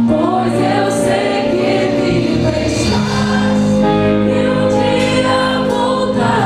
Pois eu sei que vivo estás, e um dia voltarás.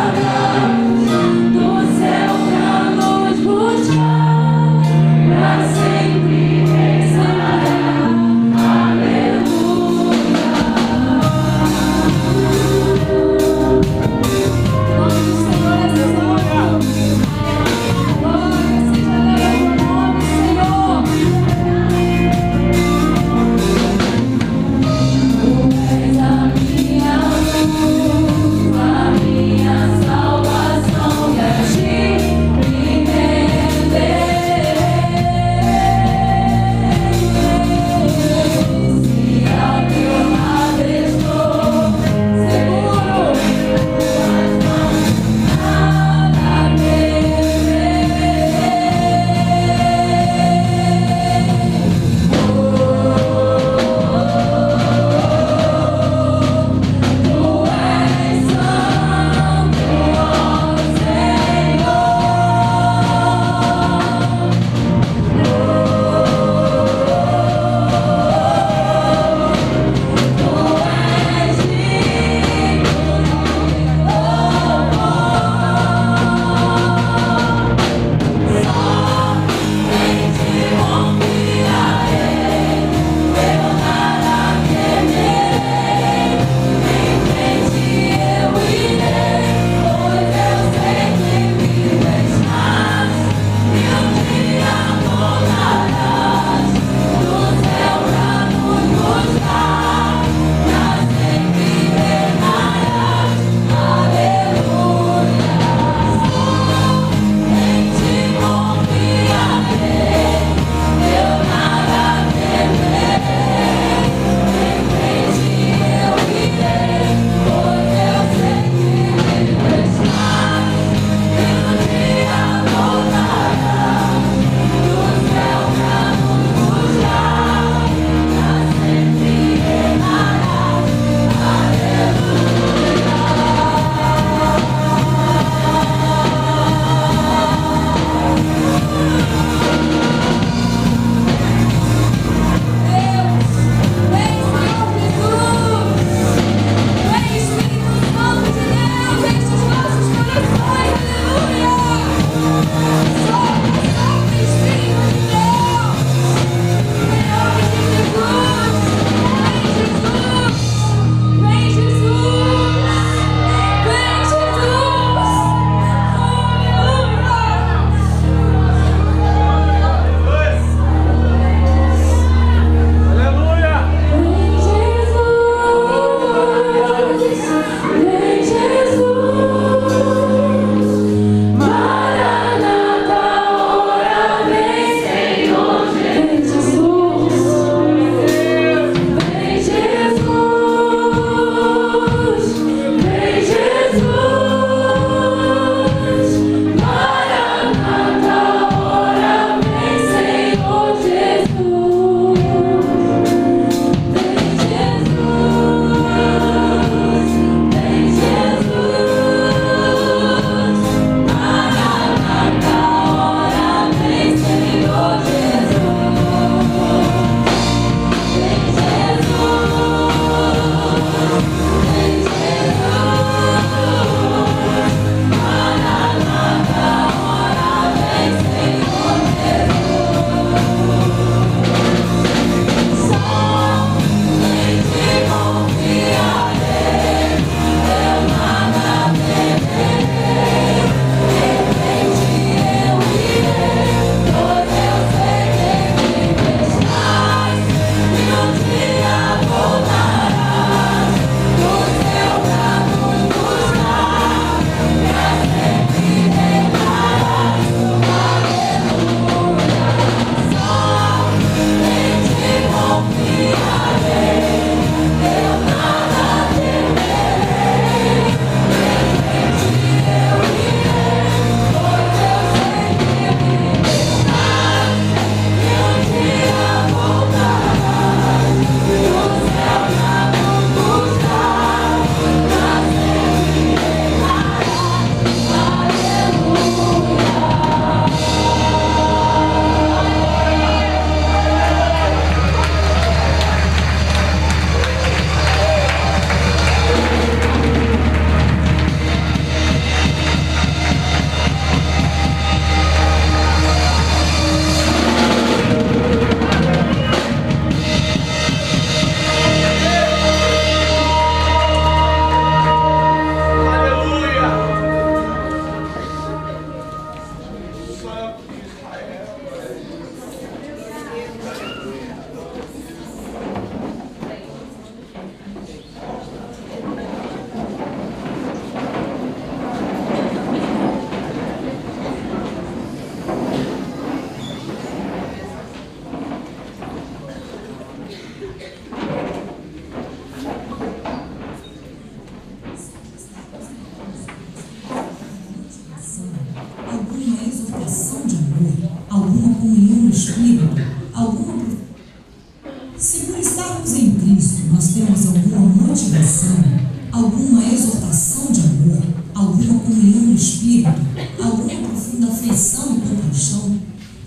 comunhão no Espírito, alguma profunda afeição e compaixão,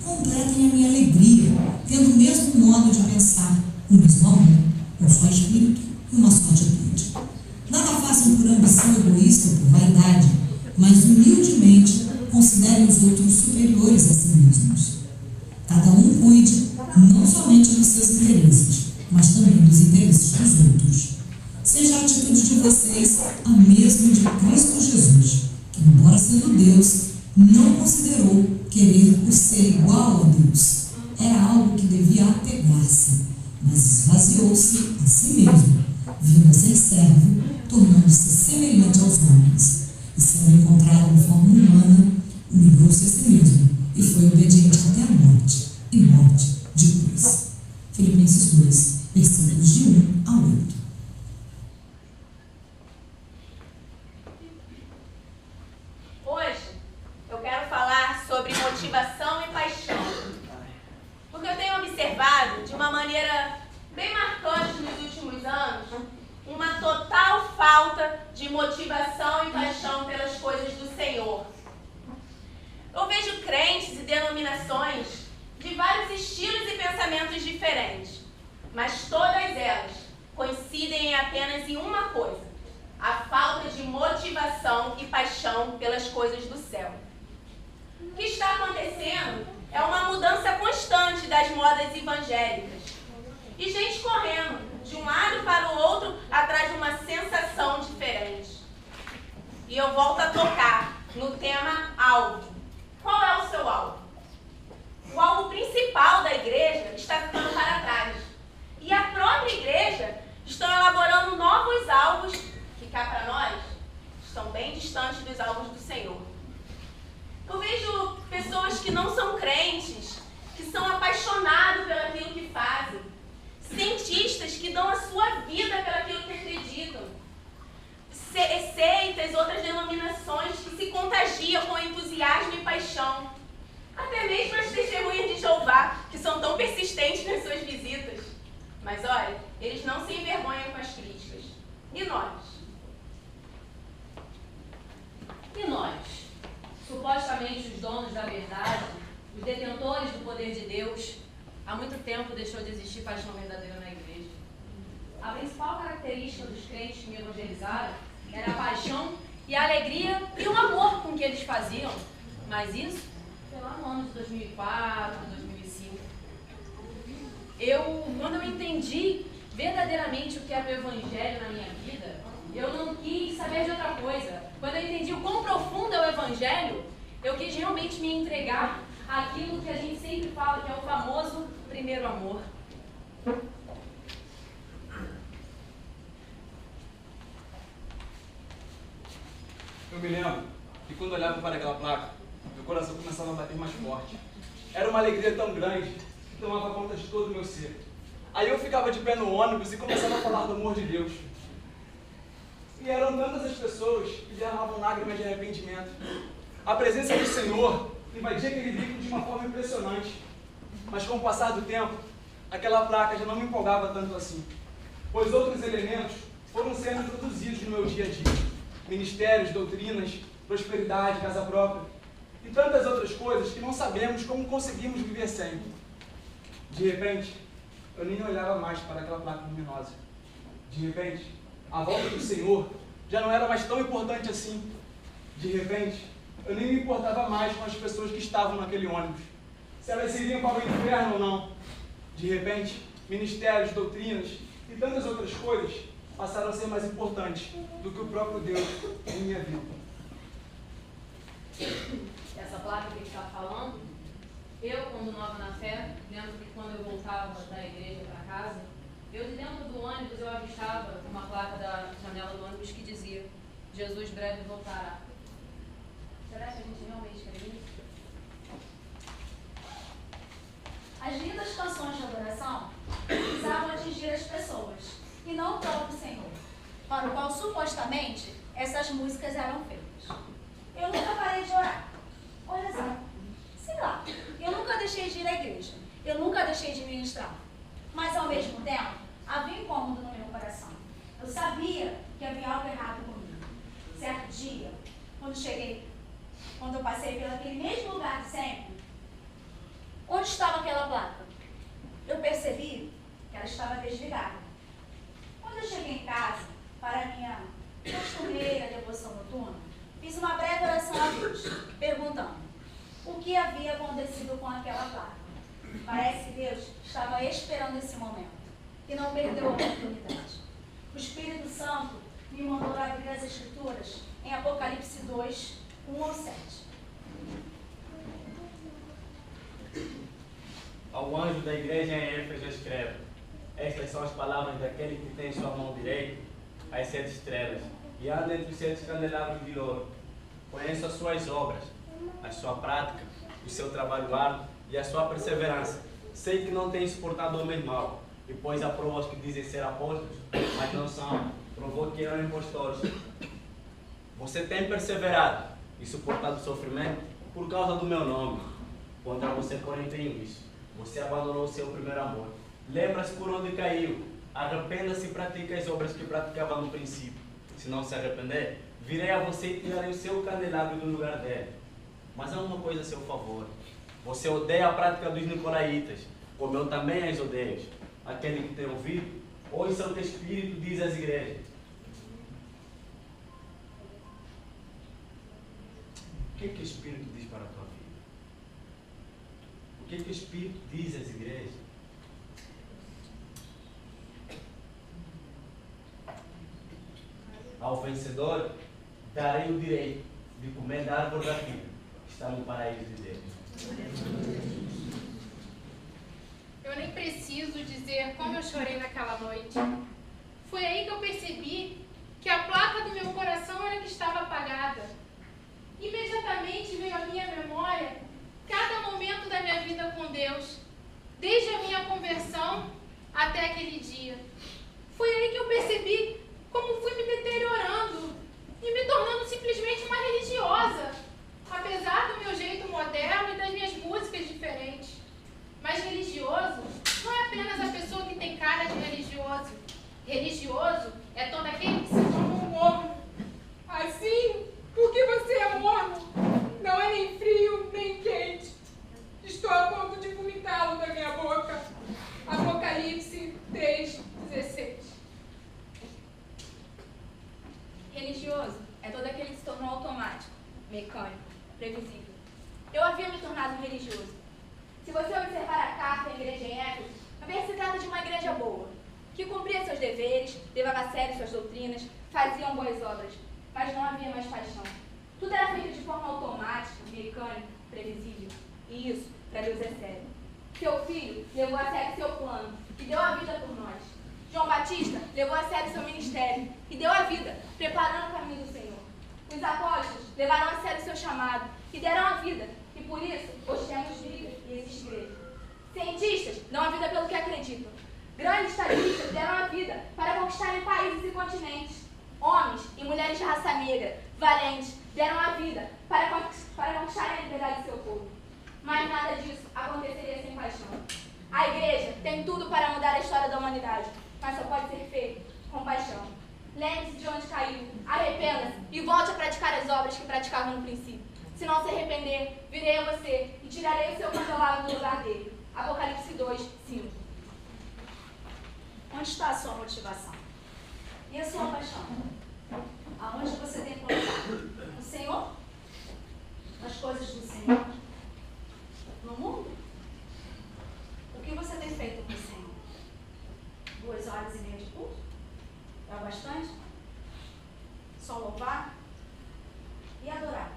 completem a minha alegria, tendo o mesmo modo de pensar, o mesmo amor, um só Espírito e uma só atitude. Nada façam por ambição egoísta ou por vaidade, mas humildemente considerem os outros superiores a si mesmos. Cada um cuide não somente dos seus interesses, mas também dos interesses dos outros. Seja a atitude de vocês a mesma de Cristo Jesus, que, embora sendo Deus, não considerou querer o ser igual a Deus. Era algo que devia apegar-se, mas esvaziou-se a si mesmo, vindo a ser servo, tornando-se semelhante aos homens, e sendo encontrado em forma humana, humilhou-se a si mesmo, e foi obediente até a morte, e morte de cruz. Filipenses 2, versículos de 1 a 8. Hoje eu quero falar sobre motivação e paixão, porque eu tenho observado de uma maneira bem marcante nos últimos anos uma total falta de motivação e paixão pelas coisas do Senhor. Eu vejo crentes e denominações de vários estilos e pensamentos diferentes, mas todas elas coincidem apenas em uma coisa: a falta de motivação e paixão pelas coisas do céu. O que está acontecendo é uma mudança constante das modas evangélicas. E gente correndo de um lado para o outro atrás de uma sensação diferente. E eu volto a tocar no tema alvo. Qual é o seu alvo? O alvo principal da igreja está ficando para trás. E a própria igreja está elaborando novos alvos que cá para nós estão bem distantes dos alvos do Senhor. Eu vejo pessoas que não são crentes, que são apaixonados pelo aquilo que fazem, cientistas que dão a sua vida pelo aquilo que acreditam, seitas, outras denominações que se contagiam com entusiasmo e paixão, até mesmo as testemunhas de Jeová, que são tão persistentes nas suas visitas. Mas olha, eles não se envergonham com as críticas. E nós? E nós? Supostamente os donos da verdade, os detentores do poder de Deus, há muito tempo deixou de existir paixão verdadeira na igreja. A principal característica dos crentes que me evangelizaram era a paixão e a alegria e o amor com que eles faziam. Mas isso foi lá no ano de 2004, 2005. Quando eu entendi verdadeiramente o que era o evangelho na minha vida, eu não quis saber de outra coisa. Quando eu entendi o quão profundo é o evangelho, eu quis realmente me entregar àquilo que a gente sempre fala, que é o famoso primeiro amor. Eu me lembro que quando olhava para aquela placa, meu coração começava a bater mais forte. Era uma alegria tão grande que tomava conta de todo o meu ser. Aí eu ficava de pé no ônibus e começava a falar do amor de Deus. E eram tantas as pessoas que derramavam lágrimas de arrependimento. A presença do Senhor invadia aquele veículo de uma forma impressionante. Mas com o passar do tempo, aquela placa já não me empolgava tanto assim, pois outros elementos foram sendo introduzidos no meu dia a dia. Ministérios, doutrinas, prosperidade, casa própria e tantas outras coisas que não sabemos como conseguimos viver sem. De repente, eu nem olhava mais para aquela placa luminosa. De repente, a volta do Senhor já não era mais tão importante assim. De repente, eu nem me importava mais com as pessoas que estavam naquele ônibus, se elas iriam para o inferno ou não. De repente, ministérios, doutrinas e tantas outras coisas passaram a ser mais importantes do que o próprio Deus em minha vida. Essa placa que ele está falando, eu, quando nova na fé, lembro que quando eu voltava da igreja para casa, eu de dentro do ônibus eu avistava uma placa da janela do ônibus que dizia: Jesus breve voltará. Será que a gente realmente crê nisso? As lindas canções de adoração precisavam atingir as pessoas, e não o próprio Senhor, para o qual supostamente essas músicas eram feitas. Eu nunca parei de orar. Olha só, sei lá, eu nunca deixei de ir à igreja, eu nunca deixei de ministrar, mas ao mesmo tempo havia incômodo no meu coração. Eu sabia que havia algo errado comigo. Certo dia, quando eu passei pelo aquele mesmo lugar de sempre, onde estava aquela placa? Eu percebi que ela estava desligada. Quando eu cheguei em casa, para a minha costumeira devoção noturna, fiz uma breve oração a Deus, perguntando o que havia acontecido com aquela placa. Parece que Deus estava esperando esse momento e não perdeu a oportunidade. O Espírito Santo me mandou abrir as Escrituras em Apocalipse 2, 1 ao 7. Ao anjo da igreja em Éfeso escreve: estas são as palavras daquele que tem em sua mão direita as 7 estrelas e anda entre os 7 candelabros de ouro. Conheço as suas obras, a sua prática, o seu trabalho árduo e a sua perseverança. Sei que não tem suportado homens maus, e pôs à prova os que dizem ser apóstolos, mas não são. Provou que eram impostores. Você tem perseverado e suportado sofrimento por causa do meu nome. Contra você, porém, tenho isso: você abandonou o seu primeiro amor. Lembra-se por onde caiu. Arrependa-se e pratique as obras que praticava no princípio. Se não se arrepender, virei a você e tirarei o seu candelabro do lugar dele. Mas há uma coisa a seu favor: você odeia a prática dos nicolaítas, como eu também as odeio. Aquele que tem ouvido, ouça o que o Espírito diz às igrejas. O que o Espírito diz para a tua vida? O que o Espírito diz às igrejas? Ao vencedor, darei o direito de comer da árvore da vida, que está no paraíso de Deus. Eu nem preciso dizer como eu chorei naquela noite. Foi aí que eu percebi que a placa do meu coração era que estava apagada. Imediatamente veio à minha memória cada momento da minha vida com Deus, desde a minha conversão até aquele dia. Foi aí que eu percebi como fui me deteriorando e me tornando simplesmente uma religiosa, apesar do meu jeito moderno e das minhas músicas diferentes. Mas religioso não é apenas a pessoa que tem cara de religioso. Religioso é todo aquele que se torna um morno. Assim, porque você é morno, não é nem frio nem quente. Estou a ponto de vomitá-lo da minha boca. Apocalipse 3:16. Religioso é todo aquele que se tornou automático, mecânico, previsível. Eu havia me tornado um religioso. Se você observar a carta à igreja em Éfeso, vai ver que se trata de uma igreja boa, que cumpria seus deveres, levava a sério suas doutrinas, faziam boas obras, mas não havia mais paixão. Tudo era feito de forma automática, mecânica, previsível. E isso, para Deus, é sério. Seu filho levou a sério seu plano e deu a vida por nós. João Batista levou a sério seu ministério e deu a vida, preparando o caminho do Senhor. Os apóstolos levaram a sério seu chamado e deram a vida, e por isso hoje temos vida e existe igreja. Cientistas dão a vida pelo que acreditam. Grandes estadistas deram a vida para conquistarem países e continentes. Homens e mulheres de raça negra, valentes, deram a vida para conquistarem a liberdade do seu povo. Mas nada disso aconteceria sem paixão. A igreja tem tudo para mudar a história da humanidade, mas só pode ser feito com paixão. Lembre-se de onde caiu, arrependa-se e volte a praticar as obras que praticava no princípio. Se não se arrepender, virei a você e tirarei o seu candelabro do lugar dele. Apocalipse 2:5. Onde está a sua motivação? E a sua paixão? Aonde você tem colocado? No Senhor? Nas coisas do Senhor? No mundo? O que você tem feito com o Senhor? 2 horas e meia de culto? É o bastante? Só louvar e adorar.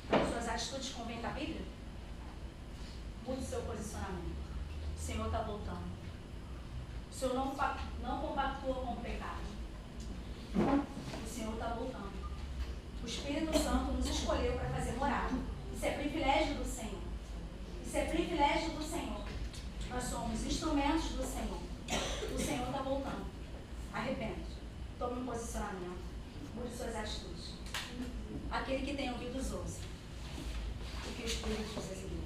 Suas atitudes convêm com a Bíblia? Mude seu posicionamento. O Senhor está voltando. O Senhor não compactua com o pecado. O Senhor está voltando. O Espírito Santo nos escolheu para fazer morada. Isso é privilégio do Senhor. Isso é privilégio do Senhor. Nós somos instrumentos do Senhor. O Senhor está voltando. Arrependa-se. Tome um posicionamento. Mude suas atitudes. Aquele que tem ouvidos, ouça o que o Espírito diz às igrejas.